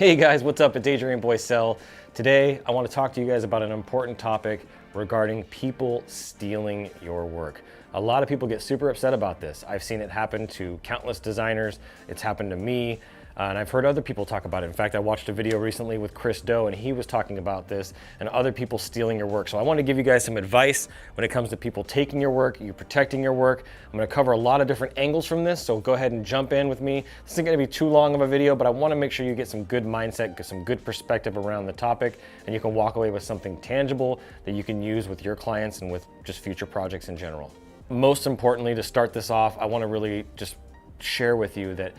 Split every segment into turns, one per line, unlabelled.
Hey guys, what's up? It's Adrian Boycell. Today, I want to talk to you guys about an important topic regarding people stealing your work. A lot of people get super upset about this. I've seen it happen to countless designers. It's happened to me. And I've heard other people talk about it. In fact, I watched a video recently with Chris Do, and he was talking about this and other people stealing your work. So I want to give you guys some advice when it comes to people taking your work, you protecting your work. I'm going to cover a lot of different angles from this, so go ahead and jump in with me. This isn't going to be too long of a video, but I want to make sure you get some good mindset, get some good perspective around the topic, and you can walk away with something tangible that you can use with your clients and with just future projects in general. Most importantly, to start this off, I want to really just share with you that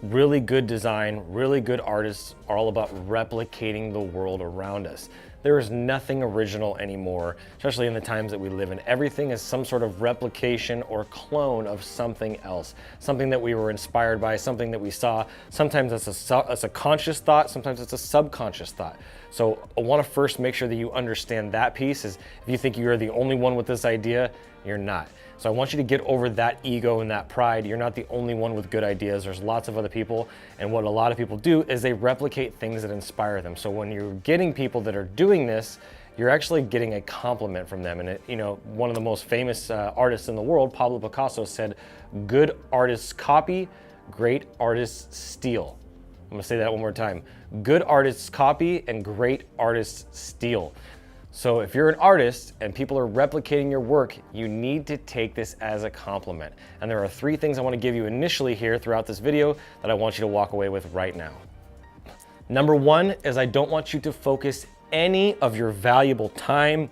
really good design, really good artists are all about replicating the world around us. There is nothing original anymore, especially in the times that we live in. Everything is some sort of replication or clone of something else, something that we were inspired by, something that we saw. Sometimes it's a conscious thought, sometimes it's a subconscious thought. So I want to first make sure that you understand that piece. Is if you think you're the only one with this idea, you're not. So I want you to get over that ego and that pride. You're not the only one with good ideas. There's lots of other people. And what a lot of people do is they replicate things that inspire them. So when you're getting people that are doing this, you're actually getting a compliment from them. And one of the most famous artists in the world, Pablo Picasso, said, "Good artists copy, great artists steal." I'm gonna say that one more time. Good artists copy and great artists steal. So if you're an artist and people are replicating your work, you need to take this as a compliment. And there are 3 things I want to give you initially here throughout this video that I want you to walk away with right now. Number 1 is I don't want you to focus any of your valuable time,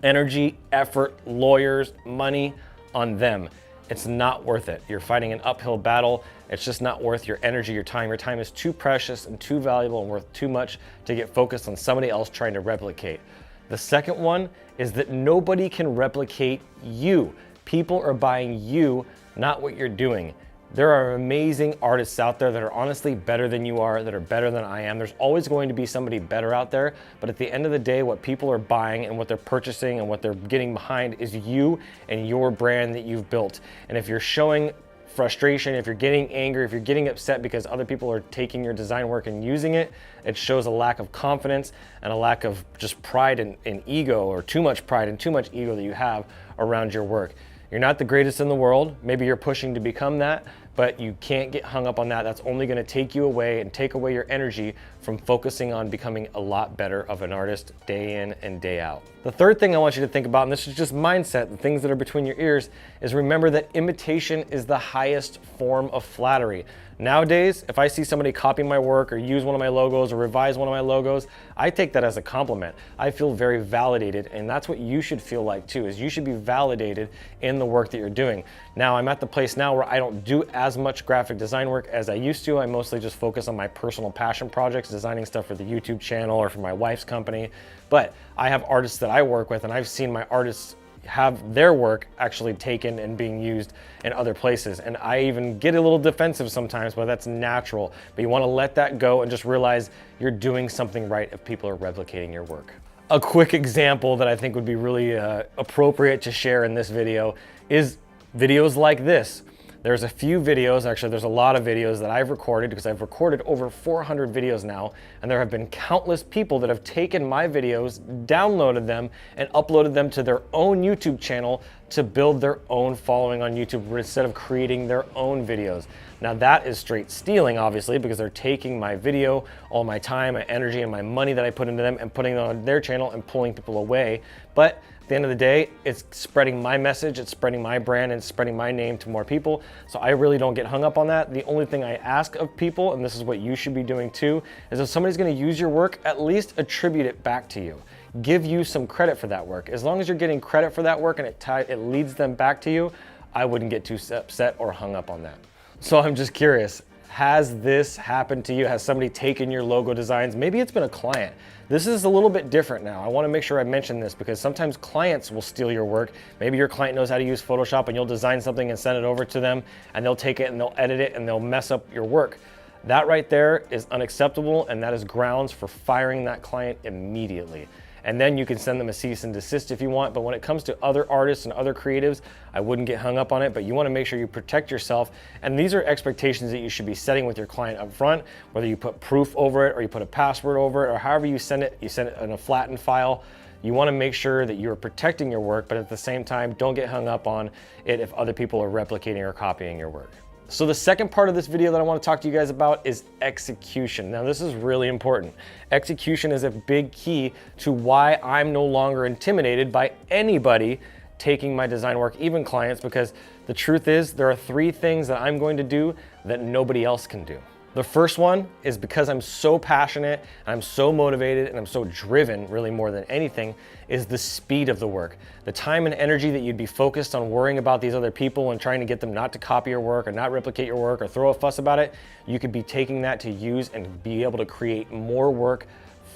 energy, effort, lawyers, money on them. It's not worth it. You're fighting an uphill battle. It's just not worth your energy, your time. Your time is too precious and too valuable and worth too much to get focused on somebody else trying to replicate. The second one is that nobody can replicate you. People are buying you, not what you're doing. There are amazing artists out there that are honestly better than you are, that are better than I am. There's always going to be somebody better out there, but at the end of the day, what people are buying and what they're purchasing and what they're getting behind is you and your brand that you've built. And if you're showing frustration, if you're getting angry, if you're getting upset because other people are taking your design work and using it, it shows a lack of confidence and a lack of just pride and ego, or too much pride and too much ego that you have around your work. You're not the greatest in the world. Maybe you're pushing to become that, but you can't get hung up on that. That's only going to take you away and take away your energy from focusing on becoming a lot better of an artist day in and day out. The third thing I want you to think about, and this is just mindset, the things that are between your ears, is remember that imitation is the highest form of flattery. Nowadays, if I see somebody copy my work or use one of my logos or revise one of my logos, I take that as a compliment. I feel very validated, and that's what you should feel like too, is you should be validated in the work that you're doing. Now, I'm at the place now where I don't do as much graphic design work as I used to. I mostly just focus on my personal passion projects, designing stuff for the YouTube channel or for my wife's company. But I have artists that I work with, and I've seen my artists have their work actually taken and being used in other places. And I even get a little defensive sometimes, but that's natural. But you want to let that go and just realize you're doing something right if people are replicating your work. A quick example that I think would be really appropriate to share in this video is videos like this. There's a few videos, actually there's a lot of videos that I've recorded, because I've recorded over 400 videos now, and there have been countless people that have taken my videos, downloaded them, and uploaded them to their own YouTube channel to build their own following on YouTube instead of creating their own videos. Now that is straight stealing, obviously, because they're taking my video, all my time, my energy, and my money that I put into them and putting it on their channel and pulling people away. But at the end of the day, it's spreading my message, it's spreading my brand, and it's spreading my name to more people. So I really don't get hung up on that. The only thing I ask of people, and this is what you should be doing too, is if somebody's gonna use your work, at least attribute it back to you. Give you some credit for that work. As long as you're getting credit for that work and it leads them back to you, I wouldn't get too upset or hung up on that. So I'm just curious, has this happened to you? Has somebody taken your logo designs? Maybe it's been a client. This is a little bit different now. I wanna make sure I mention this because sometimes clients will steal your work. Maybe your client knows how to use Photoshop and you'll design something and send it over to them, and they'll take it and they'll edit it and they'll mess up your work. That right there is unacceptable, and that is grounds for firing that client immediately. and then you can send them a cease and desist if you want. But when it comes to other artists and other creatives, I wouldn't get hung up on it, but you want to make sure you protect yourself. And these are expectations that you should be setting with your client up front, whether you put proof over it or you put a password over it, or however you send it in a flattened file. You want to make sure that you're protecting your work, but at the same time, don't get hung up on it if other people are replicating or copying your work. So the second part of this video that I want to talk to you guys about is execution. Now this is really important. Execution is a big key to why I'm no longer intimidated by anybody taking my design work, even clients, because the truth is there are 3 things that I'm going to do that nobody else can do. The first one is because I'm so passionate, I'm so motivated, and I'm so driven, really more than anything, is the speed of the work. The time and energy that you'd be focused on worrying about these other people and trying to get them not to copy your work or not replicate your work or throw a fuss about it, you could be taking that to use and be able to create more work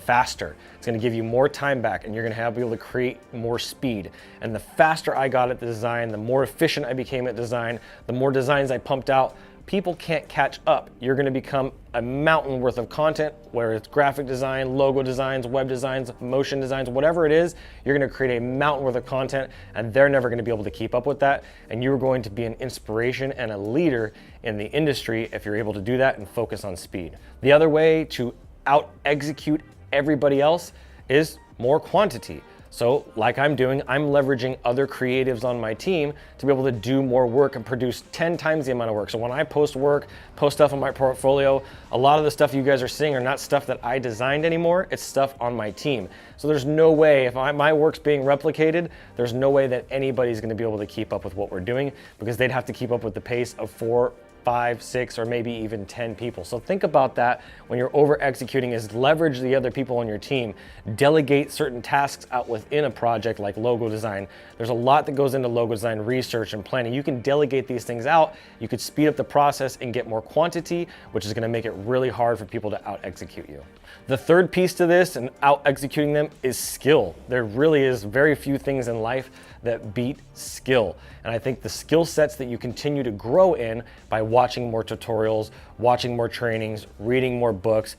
faster. It's gonna give you more time back, and you're gonna be able to create more speed. And the faster I got at the design, the more efficient I became at design, the more designs I pumped out, people can't catch up. You're gonna become a mountain worth of content, whether it's graphic design, logo designs, web designs, motion designs, whatever it is, you're gonna create a mountain worth of content, and they're never gonna be able to keep up with that. And you're going to be an inspiration and a leader in the industry if you're able to do that and focus on speed. The other way to out-execute everybody else is more quantity. So like I'm doing, I'm leveraging other creatives on my team to be able to do more work and produce 10 times the amount of work. So when I post work, post stuff on my portfolio, a lot of the stuff you guys are seeing are not stuff that I designed anymore, it's stuff on my team. So there's no way, if my work's being replicated, there's no way that anybody's gonna be able to keep up with what we're doing, because they'd have to keep up with the pace of 4, 5, 6, or maybe even 10 people. So think about that when you're over executing, is leverage the other people on your team. Delegate certain tasks out within a project like logo design. There's a lot that goes into logo design, research and planning. You can delegate these things out. You could speed up the process and get more quantity, which is gonna make it really hard for people to out execute you. The third piece to this and out executing them is skill. There really is very few things in life that beat skill. And I think the skill sets that you continue to grow in by watching more tutorials, watching more trainings, reading more books,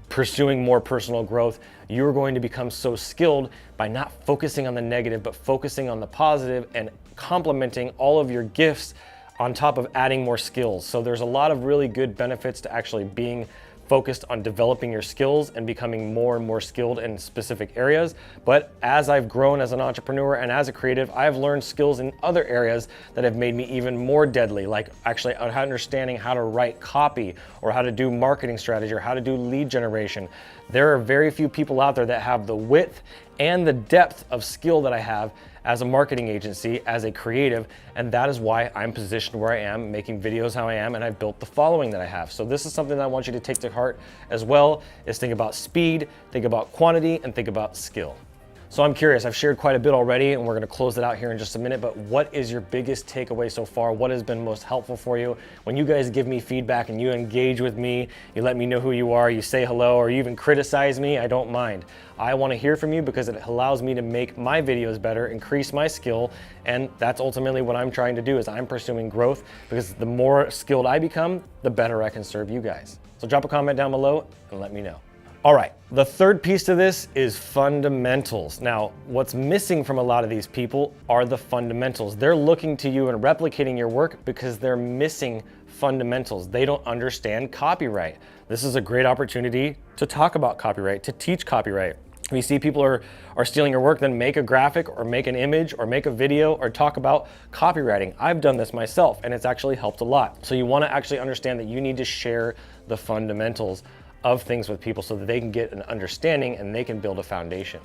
pursuing more personal growth, you're going to become so skilled by not focusing on the negative, but focusing on the positive and complementing all of your gifts on top of adding more skills. So there's a lot of really good benefits to actually being focused on developing your skills and becoming more and more skilled in specific areas. But as I've grown as an entrepreneur and as a creative, I've learned skills in other areas that have made me even more deadly, like actually understanding how to write copy or how to do marketing strategy or how to do lead generation. There are very few people out there that have the width and the depth of skill that I have as a marketing agency, as a creative, and that is why I'm positioned where I am, making videos how I am, and I've built the following that I have. So this is something that I want you to take to heart as well, is think about speed, think about quantity, and think about skill. So I'm curious, I've shared quite a bit already, and we're gonna close it out here in just a minute, but what is your biggest takeaway so far? What has been most helpful for you? When you guys give me feedback and you engage with me, you let me know who you are, you say hello, or you even criticize me, I don't mind. I wanna hear from you because it allows me to make my videos better, increase my skill, and that's ultimately what I'm trying to do, is I'm pursuing growth, because the more skilled I become, the better I can serve you guys. So drop a comment down below and let me know. All right, the third piece to this is fundamentals. Now, what's missing from a lot of these people are the fundamentals. They're looking to you and replicating your work because they're missing fundamentals. They don't understand copyright. This is a great opportunity to talk about copyright, to teach copyright. If you see people are stealing your work, then make a graphic or make an image or make a video or talk about copywriting. I've done this myself and it's actually helped a lot. So you wanna actually understand that you need to share the fundamentals of things with people so that they can get an understanding and they can build a foundation.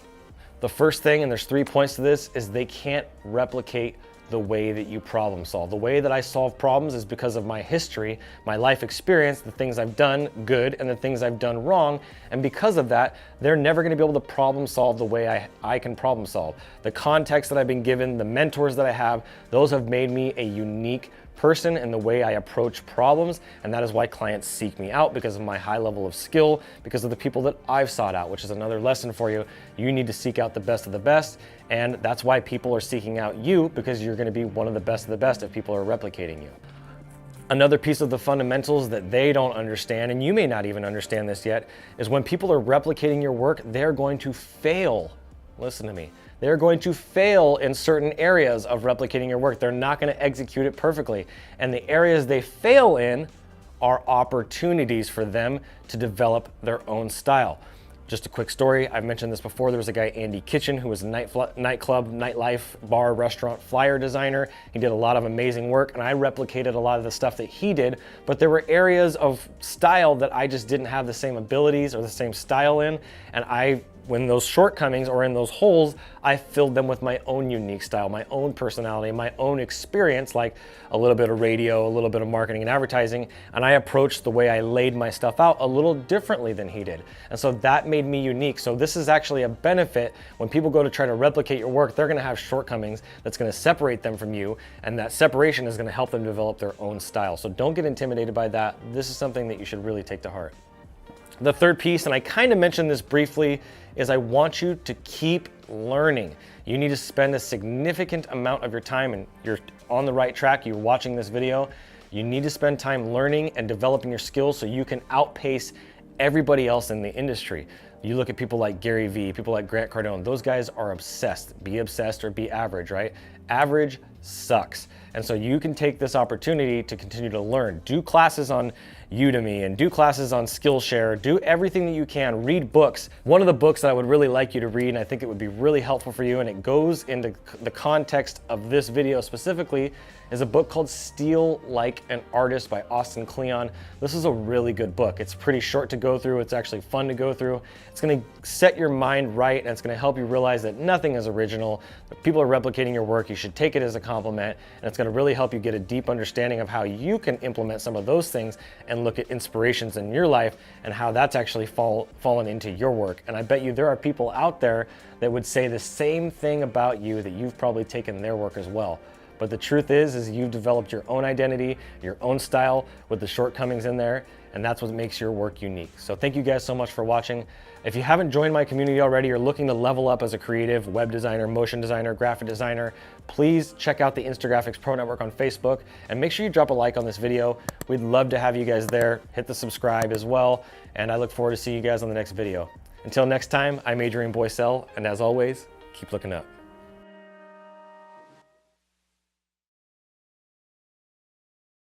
The first thing, and there's 3 points to this, is they can't replicate the way that you problem solve. The way that I solve problems is because of my history, my life experience, the things I've done good and the things I've done wrong. And because of that, they're never gonna be able to problem solve the way I can problem solve. The context that I've been given, the mentors that I have, those have made me a unique person in the way I approach problems, and that is why clients seek me out, because of my high level of skill, because of the people that I've sought out, which is another lesson for you. You need to seek out the best of the best, and that's why people are seeking out you, because you're gonna be one of the best if people are replicating you. Another piece of the fundamentals that they don't understand, and you may not even understand this yet, is when people are replicating your work, they're going to fail listen to me, they're going to fail in certain areas of replicating your work. They're not going to execute it perfectly. And the areas they fail in are opportunities for them to develop their own style. Just a quick story, I've mentioned this before, there was a guy, Andy Kitchen, who was a nightclub, nightlife, bar, restaurant, flyer designer. He did a lot of amazing work, and I replicated a lot of the stuff that he did, but there were areas of style that I just didn't have the same abilities or the same style in, and when those shortcomings or in those holes, I filled them with my own unique style, my own personality, my own experience, like a little bit of radio, a little bit of marketing and advertising, and I approached the way I laid my stuff out a little differently than he did. And so that made me unique. So this is actually a benefit when people go to try to replicate your work, they're gonna have shortcomings that's gonna separate them from you, and that separation is gonna help them develop their own style. So don't get intimidated by that. This is something that you should really take to heart. The third piece, and I kind of mentioned this briefly, is I want you to keep learning. You need to spend a significant amount of your time, and you're on the right track, you're watching this video, you need to spend time learning and developing your skills so you can outpace everybody else in the industry. You look at people like Gary Vee, people like Grant Cardone, those guys are obsessed. Be obsessed or be average, right? Average sucks. And so you can take this opportunity to continue to learn. Do classes on Udemy and do classes on Skillshare. Do everything that you can. Read books. One of the books that I would really like you to read, and I think it would be really helpful for you, and it goes into the context of this video specifically, is a book called Steal Like an Artist by Austin Kleon. This is a really good book. It's pretty short to go through. It's actually fun to go through. It's gonna set your mind right, and it's gonna help you realize that nothing is original. That people are replicating your work. You should take it as a compliment, and it's gonna really help you get a deep understanding of how you can implement some of those things and look at inspirations in your life and how that's actually fallen into your work. And I bet you there are people out there that would say the same thing about you, that you've probably taken their work as well. But the truth is you've developed your own identity, your own style with the shortcomings in there, and that's what makes your work unique. So thank you guys so much for watching. If you haven't joined my community already, or looking to level up as a creative, web designer, motion designer, graphic designer, please check out the Instagraphics Pro Network on Facebook, and make sure you drop a like on this video. We'd love to have you guys there. Hit the subscribe as well, and I look forward to seeing you guys on the next video. Until next time, I'm Adrian Boycell, and as always, keep looking up.